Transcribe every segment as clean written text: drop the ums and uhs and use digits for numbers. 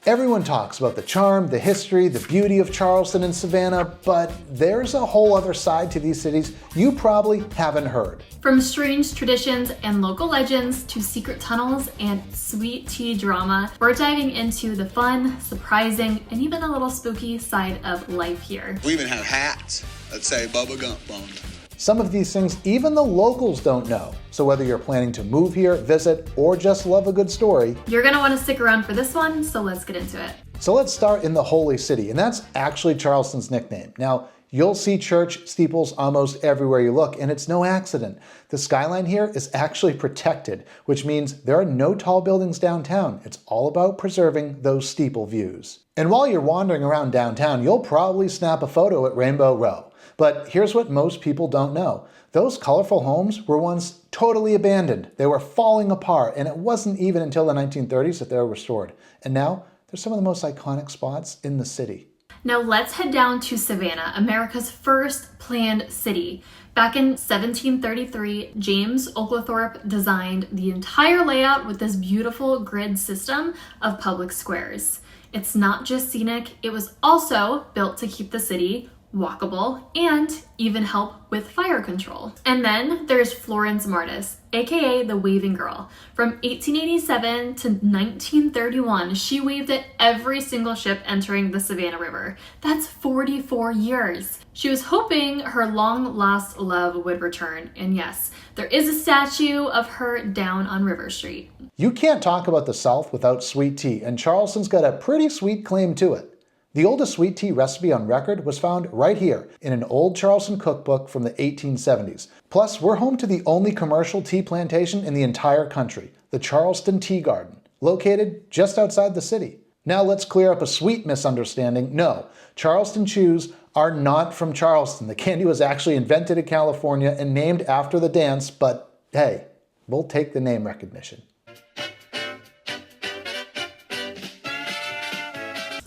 Everyone talks about the charm, the history, the beauty of Charleston and Savannah, but there's a whole other side to these cities you probably haven't heard. From strange traditions and local legends to secret tunnels and sweet tea drama, we're diving into the fun, surprising, and even a little spooky side of life here. We even have hats that say Bubba Gump on them. Some of these things even the locals don't know. So whether you're planning to move here, visit, or just love a good story, you're gonna wanna stick around for this one, so let's get into it. So let's start in the Holy City, and that's actually Charleston's nickname. Now, you'll see church steeples almost everywhere you look, and it's no accident. The skyline here is actually protected, which means there are no tall buildings downtown. It's all about preserving those steeple views. And while you're wandering around downtown, you'll probably snap a photo at Rainbow Row. But here's what most people don't know. Those colorful homes were once totally abandoned. They were falling apart, and it wasn't even until the 1930s that they were restored. And now, they're some of the most iconic spots in the city. Now let's head down to Savannah, America's first planned city. Back in 1733, James Oglethorpe designed the entire layout with this beautiful grid system of public squares. It's not just scenic, it was also built to keep the city walkable and even help with fire control. And then there's Florence Martis, aka the Waving Girl. From 1887 to 1931, she waved at every single ship entering the Savannah River. That's 44 years. She was hoping her long-lost love would return, and yes, there is a statue of her down on River Street. You can't talk about the South without sweet tea, and Charleston's got a pretty sweet claim to it. The oldest sweet tea recipe on record was found right here in an old Charleston cookbook from the 1870s. Plus, we're home to the only commercial tea plantation in the entire country, the Charleston Tea Garden, located just outside the city. Now let's clear up a sweet misunderstanding. No, Charleston chews are not from Charleston. The candy was actually invented in California and named after the dance, but hey, we'll take the name recognition.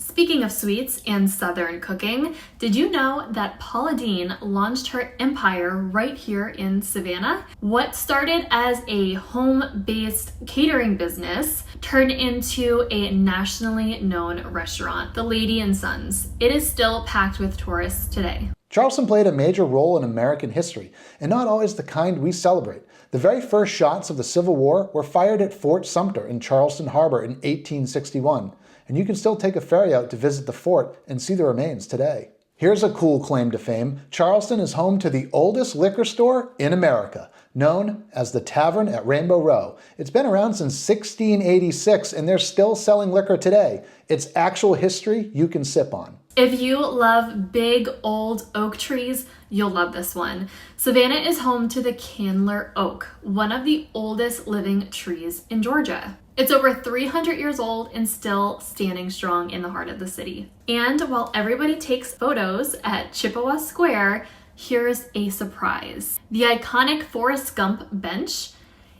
Speaking of sweets and Southern cooking, did you know that Paula Deen launched her empire right here in Savannah? What started as a home-based catering business turned into a nationally known restaurant, the Lady and Sons. It is still packed with tourists today. Charleston played a major role in American history, and not always the kind we celebrate. The very first shots of the Civil War were fired at Fort Sumter in Charleston Harbor in 1861. And you can still take a ferry out to visit the fort and see the remains today. Here's a cool claim to fame. Charleston is home to the oldest liquor store in America, known as the Tavern at Rainbow Row. It's been around since 1686, and they're still selling liquor today. It's actual history you can sip on. If you love big old oak trees, you'll love this one. Savannah is home to the Candler oak, one of the oldest living trees in Georgia. It's over 300 years old and still standing strong in the heart of the city. And while everybody takes photos at Chippewa Square, here's a surprise. The iconic Forrest Gump bench,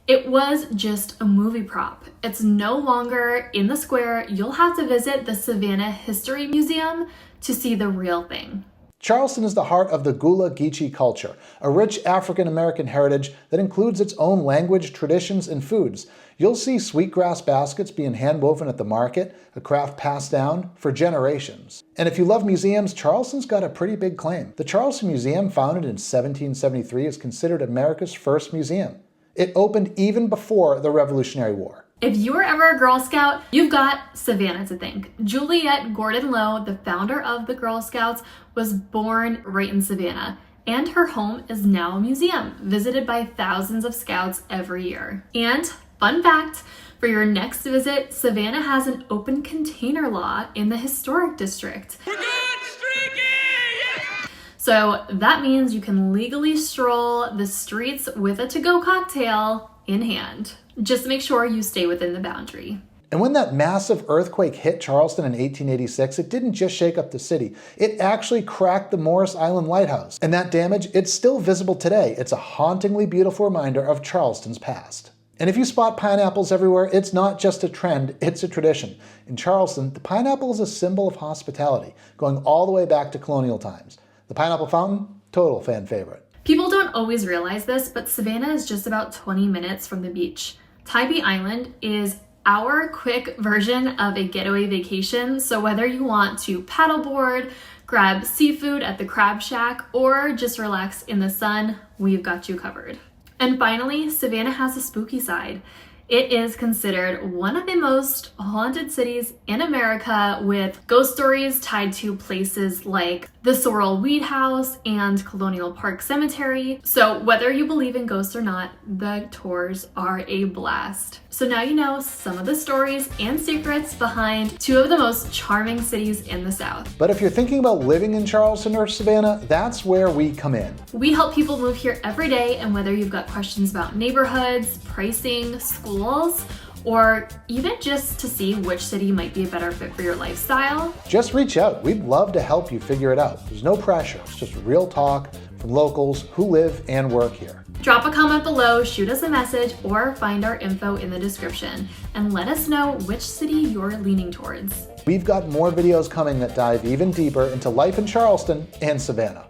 it was just a movie prop. It's no longer in the square. You'll have to visit the Savannah History Museum to see the real thing. Charleston is the heart of the Gullah-Geechee culture, a rich African-American heritage that includes its own language, traditions, and foods. You'll see sweetgrass baskets being hand-woven at the market, a craft passed down for generations. And if you love museums, Charleston's got a pretty big claim. The Charleston Museum, founded in 1773, is considered America's first museum. It opened even before the Revolutionary War. If you were ever a Girl Scout, you've got Savannah to thank. Juliette Gordon Lowe, the founder of the Girl Scouts, was born right in Savannah, and her home is now a museum, visited by thousands of Scouts every year. And fun fact, for your next visit, Savannah has an open container law in the historic district. We're good streaking! So that means you can legally stroll the streets with a to-go cocktail in hand. Just make sure you stay within the boundary. And when that massive earthquake hit Charleston in 1886, it didn't just shake up the city. It actually cracked the Morris Island lighthouse. And that damage, it's still visible today. It's a hauntingly beautiful reminder of Charleston's past. And if you spot pineapples everywhere, it's not just a trend, it's a tradition. In Charleston, the pineapple is a symbol of hospitality, going all the way back to colonial times. The pineapple fountain, total fan favorite. People don't always realize this, but Savannah is just about 20 minutes from the beach. Tybee Island is our quick version of a getaway vacation. So whether you want to paddleboard, grab seafood at the Crab Shack, or just relax in the sun, we've got you covered. And finally, Savannah has a spooky side. It is considered one of the most haunted cities in America, with ghost stories tied to places like the Sorrel Weed House and Colonial Park Cemetery. So whether you believe in ghosts or not, the tours are a blast. So now you know some of the stories and secrets behind two of the most charming cities in the South. But if you're thinking about living in Charleston or Savannah, that's where we come in. We help people move here every day, and whether you've got questions about neighborhoods, pricing, schools, or even just to see which city might be a better fit for your lifestyle, just reach out. We'd love to help you figure it out. There's no pressure. It's just real talk from locals who live and work here. Drop a comment below, shoot us a message, or find our info in the description and let us know which city you're leaning towards. We've got more videos coming that dive even deeper into life in Charleston and Savannah.